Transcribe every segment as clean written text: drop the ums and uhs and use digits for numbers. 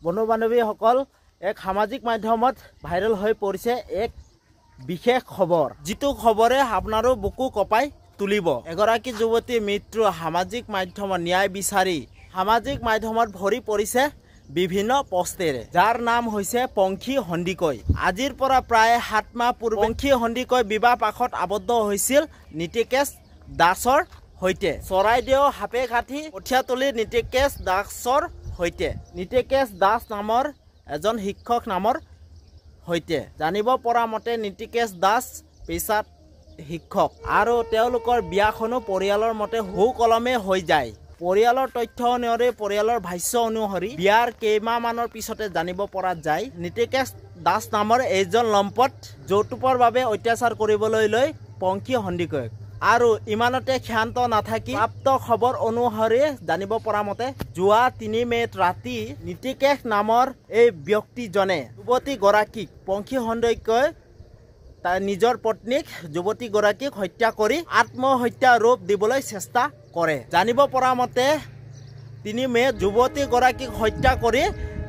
বন্ধু বান্ধৱীসকল এক সামাজিক মাধ্যমত ভাইৰেল হৈ পৰিছে এক বিশেষ খবৰ যিটো খবৰে আপোনাৰো বুকু কপাই তুলিব। এগৰাকী যুৱতীৰ মৃত্যু সামাজিক মাধ্যমত ন্যায় বিচাৰি সামাজিক মাধ্যমত ভৰি পৰিছে বিভিন্ন পোষ্টেৰে, যাৰ নাম হৈছে পংখী সন্দিকৈ। আজিৰ পৰা প্ৰায় 7 মাহ পূৰ্বে পংখী সন্দিকৈ বিবাহ পাশত আবদ্ধ হৈছিল নীতিকেশ দাসৰ সৈতে। চৰাইদেউ হাপেঘাটি কঠীয়াতলীৰ নীতিকেশ দাসৰ সৈতে। নীতিকেশ দাস নামৰ এজন শিক্ষক নামৰ সৈতে। জানিব পৰা মতে নীতিকেশ দাস পেছাত শিক্ষক আৰু তেওঁলোকৰ বিয়াখনো পৰিয়ালৰ মতে সুকলমে হৈ যায়। পৰিয়ালৰ তথ্য অনুসৰি পৰিয়ালৰ ভাষ্য অনুসৰি বিয়াৰ কেইমাহমানৰ পিছতে জানিব পৰা যায় নীতিকেশ দাস নামৰ এইজন লম্পট যৌতুকৰ বাবে অত্যাচাৰ কৰিবলৈ লৈ পংখী সন্দিকৈ। আৰু ইমানতে ক্ষান্ত নাথাকি প্ৰাপ্ত খবৰ অনুসৰি জানিব পৰা মতে যোৱা 3 মে'ত ৰাতি নীতিকেশ নামৰ এই ব্যক্তিজনে যুৱতীগৰাকীক পংখী সন্দিকৈ তাৰ নিজৰ পত্নীক যুৱতীগৰাকীক হত্যা কৰি আত্মহত্যা ৰূপ দিবলৈ চেষ্টা কৰে। জানিব পৰা মতে 3 মে'ত যুৱতীগৰাকীক হত্যা কৰি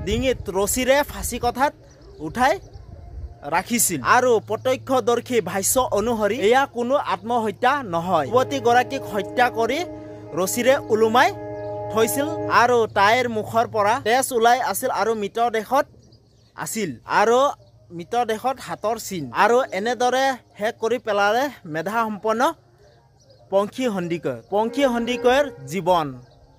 ডিঙিত ৰছীৰে ফাঁচি কথাত উঠাই ৰাখিছিল আৰু প্ৰত্যক্ষদৰ্শী ভাষ্য অনুসৰি এয়া কোনো আত্মহত্যা নহয়। যুৱতীগৰাকীক হত্যা কৰি ৰছীৰে ওলোমাই থৈছিল আৰু তাইৰ মুখৰ পৰা তেজ ওলাই আছিল আৰু মৃতদেহত হাতৰ চিন আৰু এনেদৰে শেষ কৰি পেলালে মেধাসম্পন্ন পংখী সন্দিকৈ। পংখী সন্দিকৈৰ জীৱন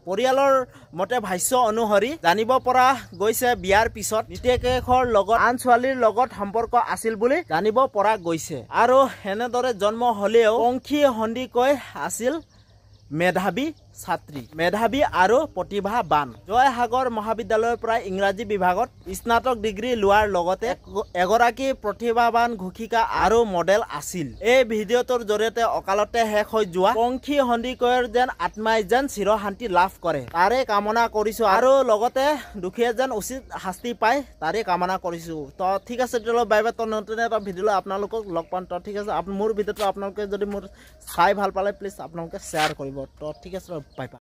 পৰিয়ালৰ মতে ভাষ্য অনুসৰি জানিব পৰা গৈছে বিয়াৰ পিছত নীতিকেশৰ লগত আন ছোৱালীৰ লগত সম্পৰ্ক আছিল বুলি জানিব পৰা গৈছে আৰু এনেদৰে জন্ম হলেও পংখী সন্দিকৈ আছিল মেধাৱী ছাত্ৰী, মেধাৱী আৰু প্ৰতিভাবান। জয়সাগৰ মহাবিদ্যালয়ৰ পৰা ইংৰাজী বিভাগত স্নাতক ডিগ্ৰী লোৱাৰ লগতে এগৰাকী প্ৰতিভাবান ঘোষিকা আৰু মডেল আছিল। এই ভিডিঅ'টোৰ জৰিয়তে অকালতে শেষ হৈ যোৱা পংখী সন্দিকৈৰ যেন আত্মাই যেন চিৰশান্তি লাভ কৰে তাৰে কামনা কৰিছো আৰু লগতে দুখীয়া যেন উচিত শাস্তি পায় তাৰে কামনা কৰিছো। তো ঠিক আছে, তেতিয়াহ'লে বাই বাই। তো নতুন এটা ভিডিঅ'লৈ আপোনালোকক লগ পাম। তো ঠিক আছে, মোৰ ভিডিঅ'টো আপোনালোকে যদি মোৰ চাই ভাল পালে প্লিজ আপোনালোকে শ্বেয়াৰ কৰিব। তো ঠিক আছে, বাই বাই।